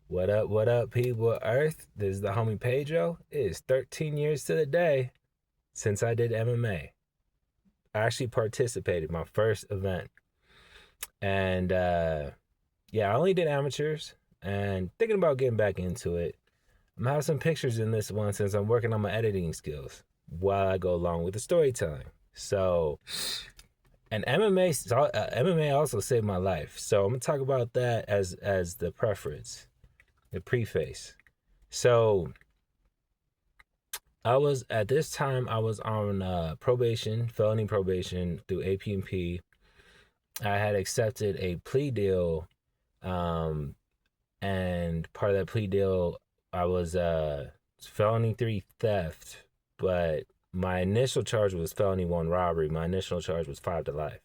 What up, people of Earth? This is the homie Pedro. It is 13 years to the day since I did MMA. I actually participated my first event. And yeah, I only did amateurs and thinking about getting back into it. I'm gonna have some pictures in this one since I'm working on my editing skills while I go along with the storytelling. So, and MMA also saved my life. So I'm gonna talk about that as the preference, the preface. So I was at this time I was on probation, felony probation through AP&P. I had accepted a plea deal, um, and part of that plea deal, I was felony 3 theft, but my initial charge was felony 1 robbery. My initial charge was 5 to life.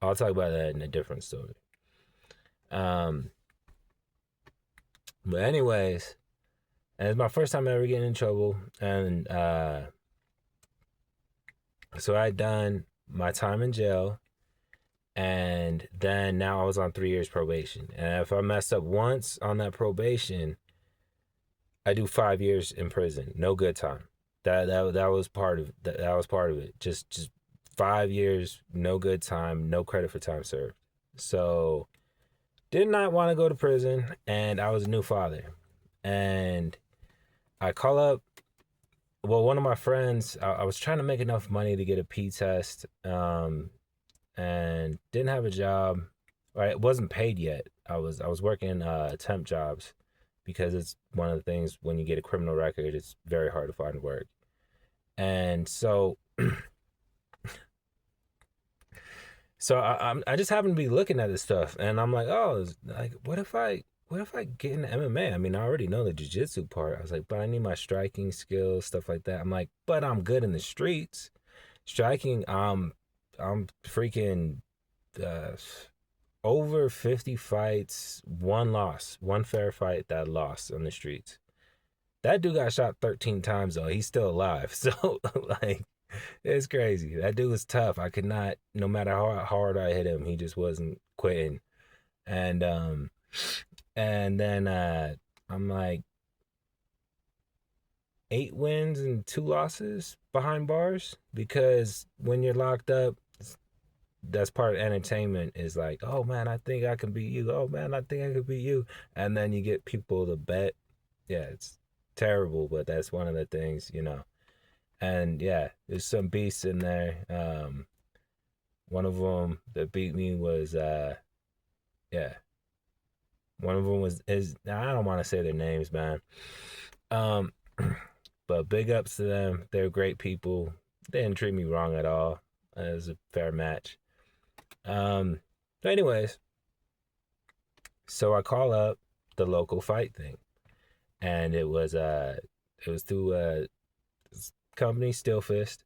I'll talk about that in a different story. Um, but anyways, and it's my first time ever getting in trouble, and so I had done my time in jail, and then now I was on 3 years probation. And if I messed up once on that probation, I do 5 years in prison, no good time. That was part of that was part of it. Just 5 years, no good time, no credit for time served. So did not want to go to prison, and I was a new father, and I call up. Well, one of my friends, I was trying to make enough money to get a P test, and didn't have a job. Right, it wasn't paid yet. I was working temp jobs because it's one of the things when you get a criminal record, it's very hard to find work. And so I just happen to be looking at this stuff, and I'm like, oh, like what if I get into MMA? I mean, I already know the jiu-jitsu part. I was like, but I need my striking skills, stuff like that. I'm like, but I'm good in the streets. Striking, I'm freaking uh, over 50 fights, one loss, one fair fight that I lost on the streets. That dude got shot 13 times though. He's still alive. So like it's crazy. That dude was tough. I could not, no matter how hard I hit him, he just wasn't quitting. And and then I'm like 8 wins and 2 losses behind bars because when you're locked up, that's part of entertainment is like, oh man, I think I can beat you. Oh man, I think I could beat you. And then you get people to bet. Yeah, it's terrible, but that's one of the things. And yeah, there's some beasts in there. One of them that beat me was yeah, one of them was is I don't want to say their names, man. Um, but big ups to them. They're great people. They didn't treat me wrong at all. It was a fair match. But anyways, so I call up the local fight thing, and it was through company Stillfist,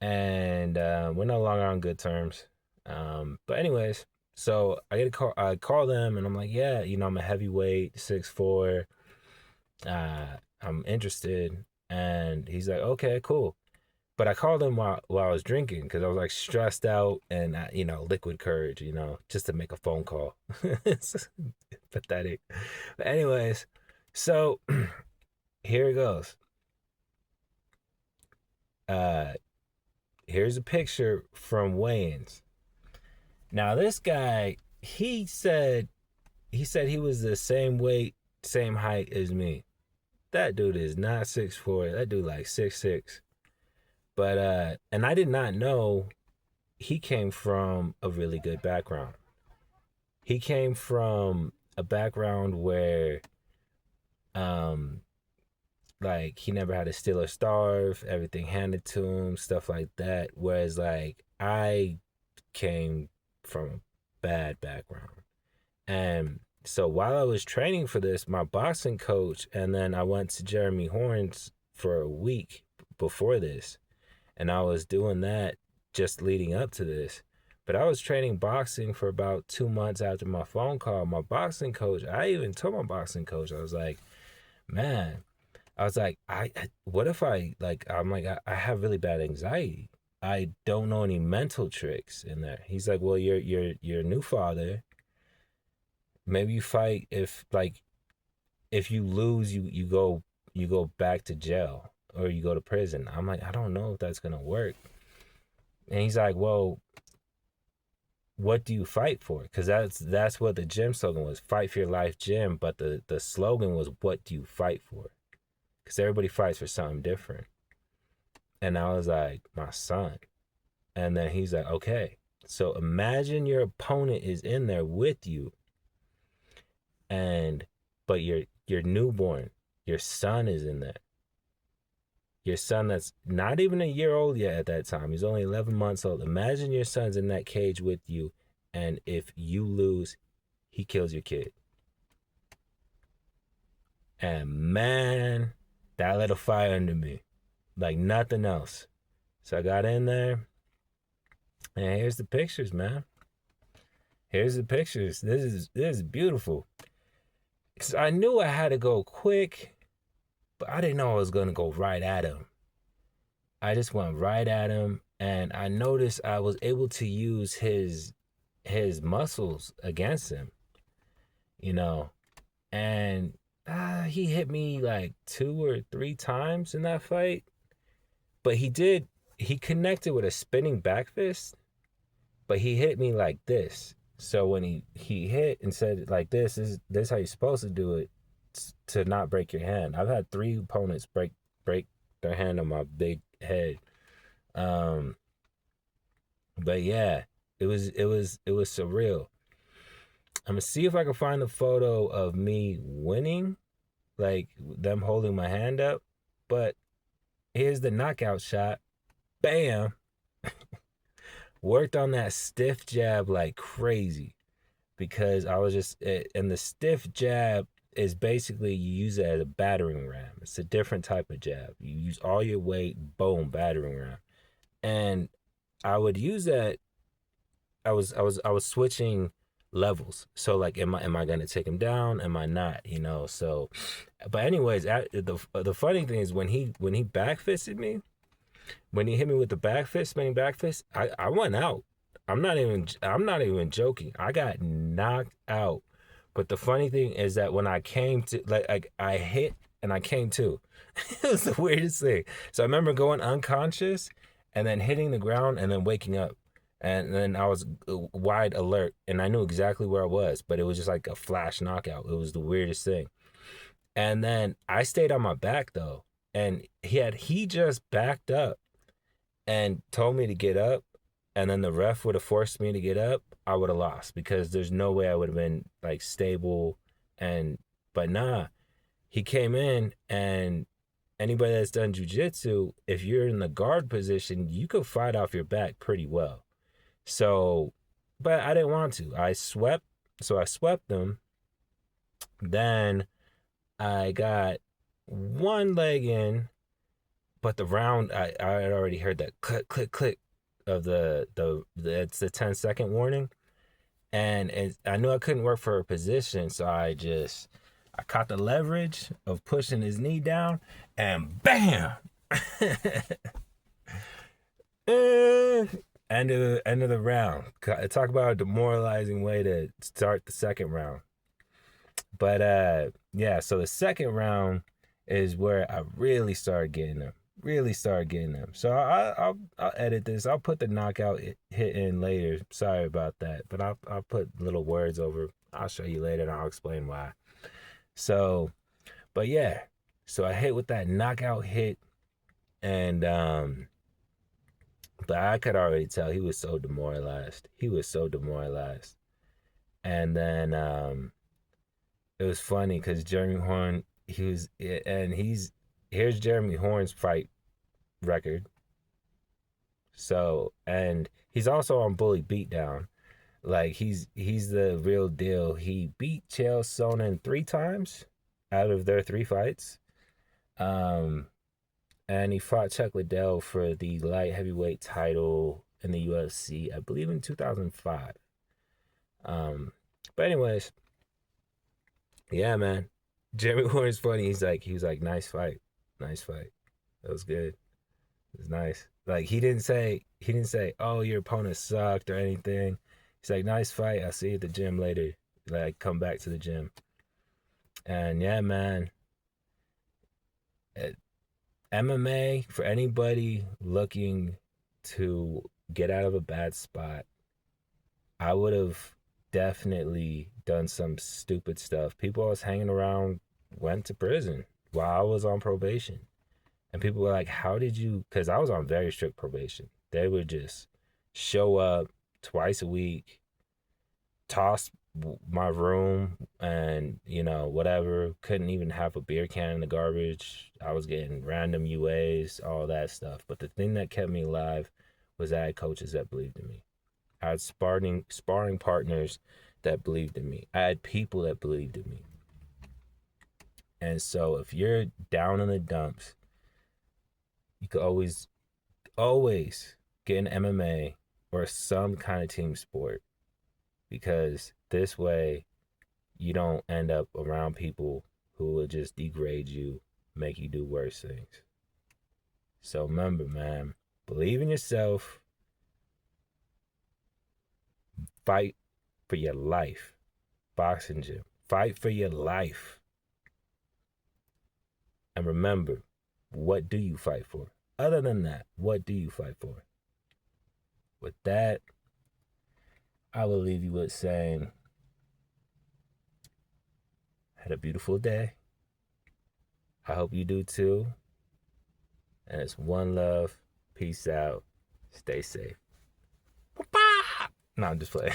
and we're no longer on good terms. But anyways, so I get a call. I call them, and I'm like, yeah, I'm a heavyweight, 6'4". I'm interested, and he's like, okay, cool. But I called him while I was drinking because I was like stressed out and liquid courage, just to make a phone call. It's pathetic. But anyways, so here it goes. Uh, Here's a picture from weigh-ins. Now this guy, he said he was the same weight, same height as me. That dude is not 6'4". That dude like 6'6". But and I did not know he came from a really good background. He came from a background where um like he never had to steal or starve, everything handed to him, stuff like that. Whereas like I came from a bad background. And so while I was training for this, my boxing coach, and then I went to Jeremy Horns for a week before this, and I was doing that just leading up to this. But I was training boxing for about 2 months after my phone call. My boxing coach, I even told my boxing coach, I was like, man, I was like, what if I'm like, I have really bad anxiety. I don't know any mental tricks in there. He's like, well, you're a new father. Maybe you fight if like if you lose, you go back to jail or you go to prison. I'm like, I don't know if that's gonna work. And he's like, well, what do you fight for? Because that's what the gym slogan was: fight for your life, gym. But the slogan was, what do you fight for? Because everybody fights for something different. And I was like, my son. And then he's like, okay. So imagine your opponent is in there with you, and but your newborn, your son is in there. Your son that's not even a year old yet at that time. He's only 11 months old. Imagine your son's in that cage with you, and if you lose, he kills your kid. And man, that lit a fire under me like nothing else. So I got in there, and here's the pictures, man. Here's the pictures. This is beautiful. Cause I knew I had to go quick, but I didn't know I was gonna go right at him. I just went right at him, and I noticed I was able to use his muscles against him, you know. And he hit me like 2 or 3 times in that fight, but he connected with a spinning back fist, but he hit me like this. So when he hit and said like this how you're supposed to do it to not break your hand. I've had 3 opponents break their hand on my big head. Um, but yeah, it was surreal. I'm gonna see if I can find a photo of me winning, like them holding my hand up. But here's the knockout shot. Bam! Worked on that stiff jab like crazy because I was just, and the stiff jab is basically you use it as a battering ram. It's a different type of jab. You use all your weight, boom, battering ram. And I would use that. I was switching levels. So like, am I gonna take him down? Am I not? So, but anyways, the funny thing is when he back fisted me, when he hit me with the back fist, spinning back fist, I went out. I'm not even joking. I got knocked out. But the funny thing is that when I came to like I hit and I came to, it was the weirdest thing. So I remember going unconscious and then hitting the ground and then waking up. And then I was wide alert and I knew exactly where I was, but it was just like a flash knockout. It was the weirdest thing. And then I stayed on my back though. And he just backed up and told me to get up, and then the ref would have forced me to get up, I would have lost because there's no way I would have been like stable. And but nah, he came in, and anybody that's done jujitsu, if you're in the guard position, you could fight off your back pretty well. So, but I didn't want to. So I swept them. Then I got one leg in, but the round I had already heard that click click click of the it's the 10-second warning, and I knew I couldn't work for a position, so I caught the leverage of pushing his knee down, and bam. End of the round. Talk about a demoralizing way to start the second round. But yeah, so the second round is where I really started getting them. Really started getting them. So I'll edit this. I'll put the knockout hit in later. Sorry about that, but I'll put little words over. I'll show you later, and I'll explain why. So, but yeah, so I hit with that knockout hit, and but I could already tell he was so demoralized. He was so demoralized, and then it was funny because Jeremy Horn, here's Jeremy Horn's fight record. So, and he's also on Bully Beatdown. Like he's the real deal. He beat Chael Sonnen 3 times out of their 3 fights. Um, and he fought Chuck Liddell for the light heavyweight title in the UFC, I believe in 2005. But anyways, yeah, man. Jeremy Horn's funny. He was like, nice fight, nice fight. That was good. It was nice. Like he didn't say, oh, your opponent sucked or anything. He's like, nice fight. I'll see you at the gym later. Like, come back to the gym. And yeah, man, MMA for anybody looking to get out of a bad spot, I would have definitely done some stupid stuff. People I was hanging around went to prison while I was on probation. And people were like, how did you? Because I was on very strict probation. They would just show up twice a week, toss my room, and, whatever. Couldn't even have a beer can in the garbage. I was getting random UAs, all that stuff. But the thing that kept me alive was I had coaches that believed in me. I had sparring partners that believed in me. I had people that believed in me. And so if you're down in the dumps, you could always get an MMA or some kind of team sport, because this way you don't end up around people who will just degrade you, make you do worse things. So remember, man, believe in yourself, fight for your life. Boxing gym, fight for your life. And remember, what do you fight for? Other than that, what do you fight for? With that, I will leave you with saying, had a beautiful day. I hope you do too. And it's one love. Peace out. Stay safe. No, I'm just playing.